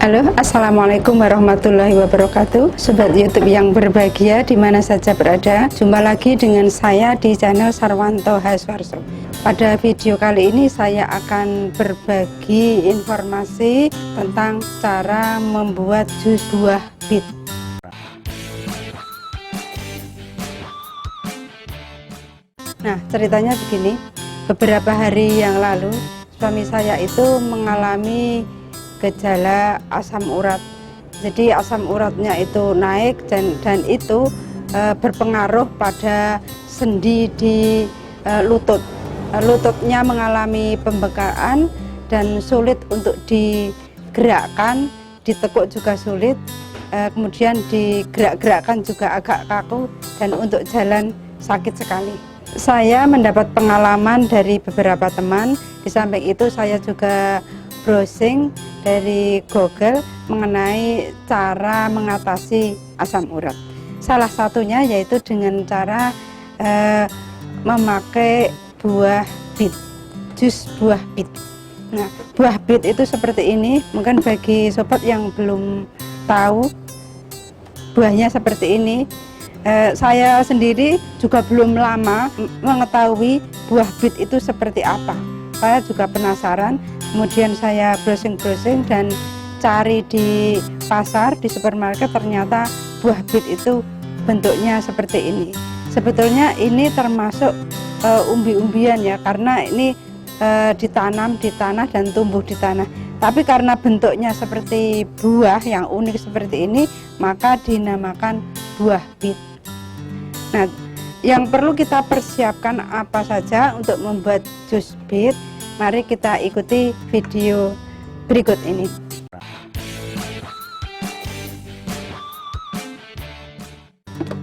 Halo, assalamualaikum warahmatullahi wabarakatuh. Sobat YouTube yang berbahagia di mana saja berada, jumpa lagi dengan saya di channel Sarwanto Haswarso. Pada video kali ini saya akan berbagi informasi tentang cara membuat jus buah bit. Nah, ceritanya begini. Beberapa hari yang lalu suami saya itu mengalami gejala asam urat. Jadi asam uratnya itu naik dan itu berpengaruh pada sendi di lutut. Lututnya mengalami pembengkakan dan sulit untuk digerakkan, ditekuk juga sulit, kemudian digerak-gerakkan juga agak kaku, dan untuk jalan sakit sekali. Saya mendapat pengalaman dari beberapa teman. Di samping itu saya juga browsing dari Google mengenai cara mengatasi asam urat. Salah satunya yaitu dengan cara memakai buah bit, jus buah bit. Nah, buah bit itu seperti ini. Mungkin bagi sobat yang belum tahu, buahnya seperti ini. Saya sendiri juga belum lama mengetahui buah bit itu seperti apa. Saya juga penasaran. Kemudian saya browsing-browsing dan cari di pasar, di supermarket, ternyata buah bit itu bentuknya seperti ini. Sebetulnya ini termasuk umbi-umbian ya, karena ini ditanam di tanah dan tumbuh di tanah. Tapi karena bentuknya seperti buah yang unik seperti ini, maka dinamakan buah bit. Nah, yang perlu kita persiapkan apa saja untuk membuat jus bit? Mari kita ikuti video berikut ini.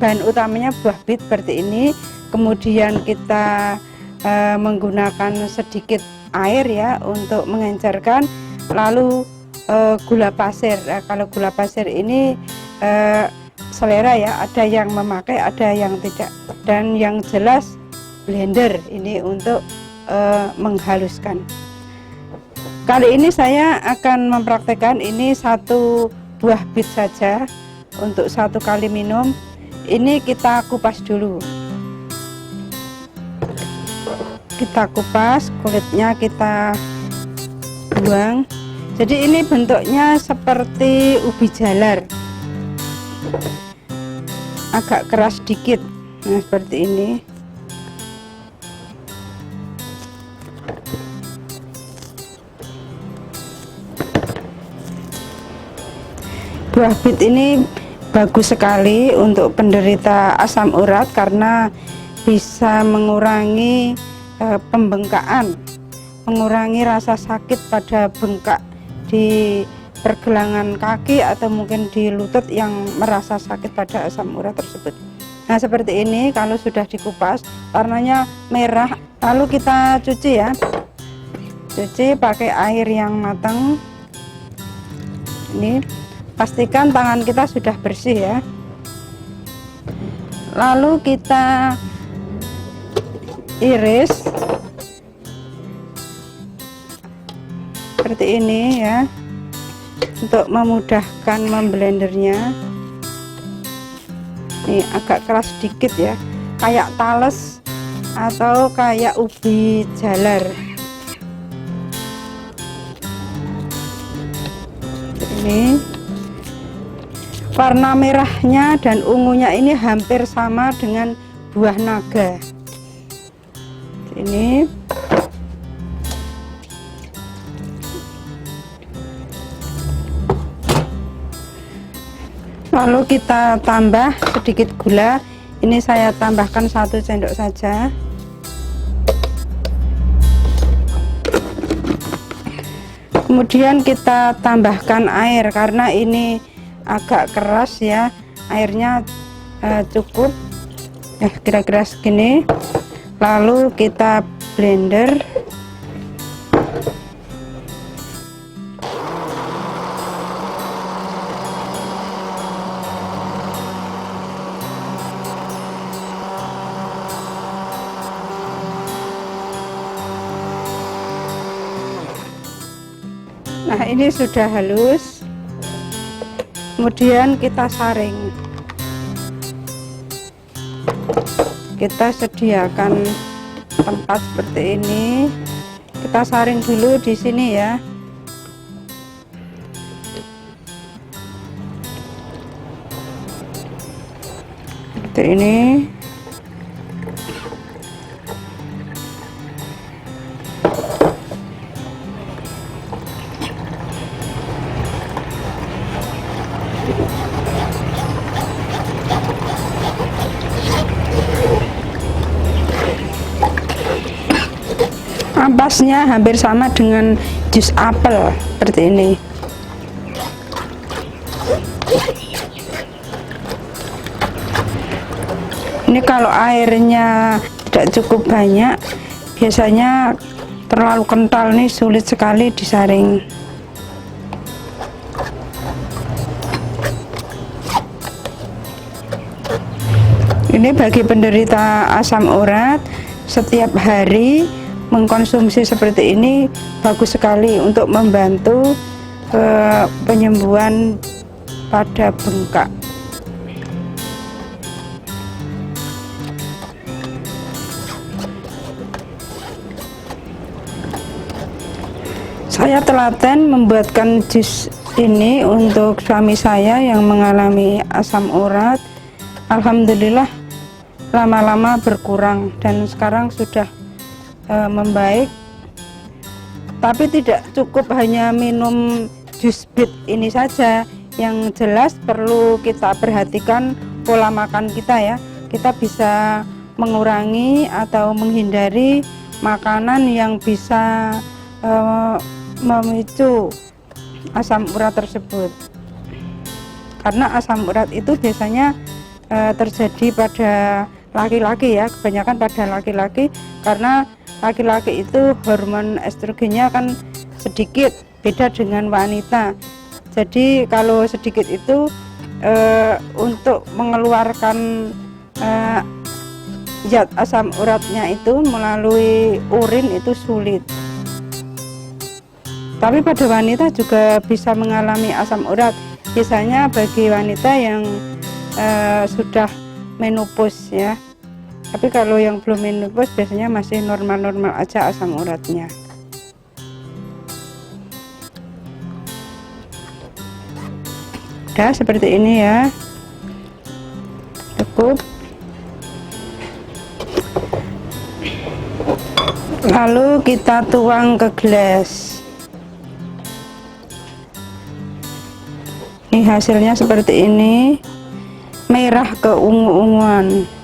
Bahan utamanya buah bit seperti ini. Kemudian kita menggunakan sedikit air ya untuk mengencerkan. Lalu gula pasir. Kalau gula pasir ini selera ya, ada yang memakai, ada yang tidak. Dan yang jelas blender ini untuk menghaluskan. Kali ini saya akan mempraktekkan ini satu buah bit saja untuk 1 kali minum. Ini kita kupas dulu. Kita kupas, kulitnya kita buang. Jadi ini bentuknya seperti ubi jalar, agak keras dikit. Nah, seperti ini. Buah bit ini bagus sekali untuk penderita asam urat karena bisa mengurangi pembengkakan, mengurangi rasa sakit pada bengkak di pergelangan kaki atau mungkin di lutut yang merasa sakit pada asam urat tersebut. Nah, seperti ini. Kalau sudah dikupas warnanya merah, lalu kita cuci ya, cuci pakai air yang matang. Ini pastikan tangan kita sudah bersih ya. Lalu kita iris seperti ini ya, untuk memudahkan memblendernya. Ini agak keras sedikit ya, kayak tales atau kayak ubi jalar. Ini warna merahnya dan ungunya ini hampir sama dengan buah naga. Ini lalu kita tambah sedikit gula. Ini saya tambahkan 1 sendok saja. Kemudian kita tambahkan air karena ini agak keras ya, airnya cukup ya, kira-kira segini. Lalu kita blender. Nah, ini sudah halus. Kemudian kita saring. Kita sediakan tempat seperti ini. Kita saring dulu di sini ya. Seperti ini. Ampasnya hampir sama dengan jus apel seperti ini. Ini kalau airnya tidak cukup banyak, biasanya terlalu kental nih, sulit sekali disaring. Ini bagi penderita asam urat, setiap hari mengkonsumsi seperti ini bagus sekali untuk membantu penyembuhan pada bengkak. Saya telaten membuatkan jus ini untuk suami saya yang mengalami asam urat. Alhamdulillah lama-lama berkurang dan sekarang sudah membaik. Tapi tidak cukup hanya minum jus bit ini saja, yang jelas perlu kita perhatikan pola makan kita ya. Kita bisa mengurangi atau menghindari makanan yang bisa memicu asam urat tersebut, karena asam urat itu biasanya terjadi pada laki-laki ya, kebanyakan pada laki-laki, karena laki-laki itu hormon estrogennya kan sedikit, beda dengan wanita. Jadi kalau sedikit itu untuk mengeluarkan zat asam uratnya itu melalui urin itu sulit. Tapi pada wanita juga bisa mengalami asam urat, biasanya bagi wanita yang sudah menopause ya. Tapi kalau yang belum menopause biasanya masih normal-normal aja asam uratnya. Udah seperti ini ya, cukup. Lalu kita tuang ke gelas. Ini hasilnya seperti ini, merah keungu-unguan.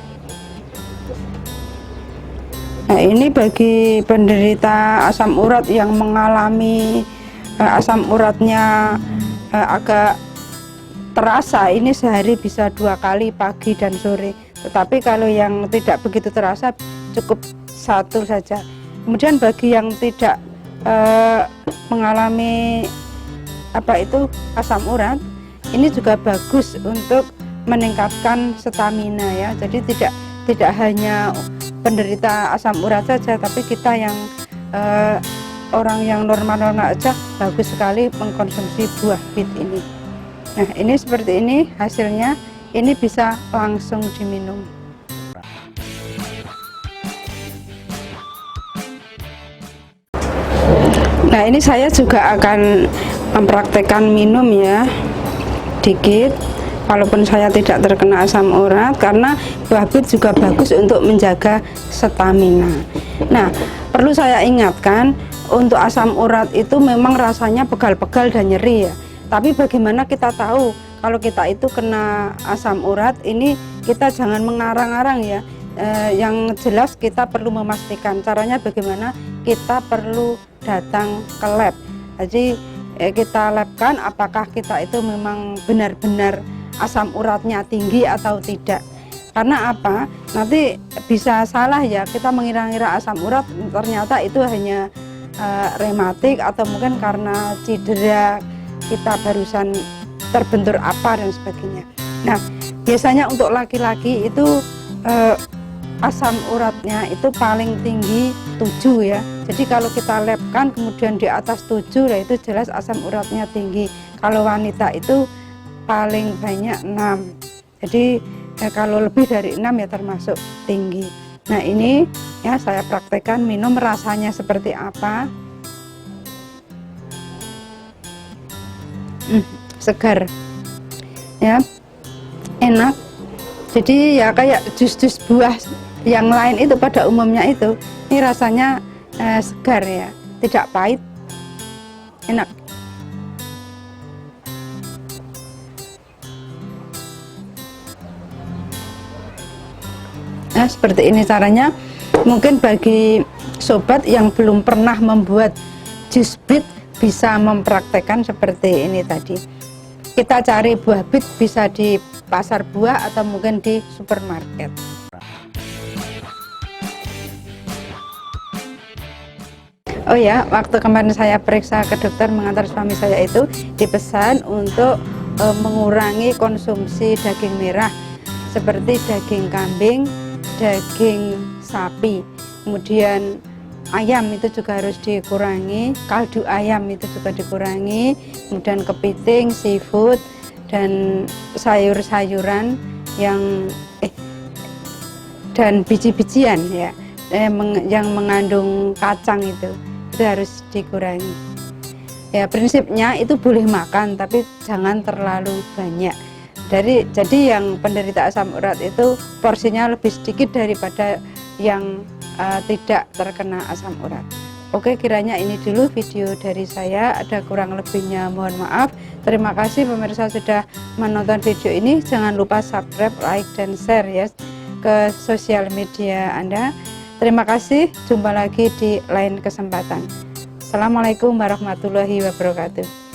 Nah, ini bagi penderita asam urat yang mengalami asam uratnya agak terasa, ini sehari bisa 2 kali, pagi dan sore. Tetapi kalau yang tidak begitu terasa cukup 1 saja. Kemudian bagi yang tidak mengalami asam urat, ini juga bagus untuk meningkatkan stamina ya. Jadi tidak hanya penderita asam urat saja, tapi kita yang orang yang normal-normal aja bagus sekali mengkonsumsi buah bit ini. Nah, ini seperti ini hasilnya, ini bisa langsung diminum. Nah, ini saya juga akan mempraktekkan minum ya, dikit. Walaupun saya tidak terkena asam urat, karena buah bit juga bagus untuk menjaga stamina. Nah, perlu saya ingatkan, untuk asam urat itu memang rasanya pegal-pegal dan nyeri ya. Tapi bagaimana kita tahu kalau kita itu kena asam urat? Ini kita jangan mengarang-arang ya. Yang jelas kita perlu memastikan. Caranya bagaimana? Kita perlu datang ke lab. Jadi kita labkan apakah kita itu memang benar-benar asam uratnya tinggi atau tidak. Karena apa? Nanti bisa salah ya, kita mengira-ngira asam urat, ternyata itu hanya rematik atau mungkin karena cedera kita barusan terbentur apa dan sebagainya. Nah, biasanya untuk laki-laki itu asam uratnya itu paling tinggi 7 ya. Jadi kalau kita labkan kemudian di atas 7, lah itu jelas asam uratnya tinggi. Kalau wanita itu paling banyak 6. Jadi kalau lebih dari 6 ya termasuk tinggi. Nah ini ya saya praktekkan minum, rasanya seperti apa. Segar ya, enak. Jadi ya kayak jus-jus buah yang lain itu pada umumnya itu, ini rasanya segar ya, tidak pahit, enak. Nah seperti ini caranya. Mungkin bagi sobat yang belum pernah membuat jus bit bisa mempraktekkan seperti ini tadi. Kita cari buah bit bisa di pasar buah atau mungkin di supermarket. Oh ya, waktu kemarin saya periksa ke dokter mengantar suami saya itu dipesan untuk mengurangi konsumsi daging merah seperti daging kambing, daging sapi, kemudian ayam itu juga harus dikurangi, kaldu ayam itu juga dikurangi, kemudian kepiting, seafood, dan sayur-sayuran dan biji-bijian ya, yang mengandung kacang itu harus dikurangi. Ya prinsipnya itu boleh makan tapi jangan terlalu banyak. Jadi yang penderita asam urat itu porsinya lebih sedikit daripada yang tidak terkena asam urat. Oke, kiranya ini dulu video dari saya, ada kurang lebihnya mohon maaf. Terima kasih pemirsa sudah menonton video ini. Jangan lupa subscribe, like, dan share ya ke sosial media Anda. Terima kasih, jumpa lagi di lain kesempatan. Assalamualaikum warahmatullahi wabarakatuh.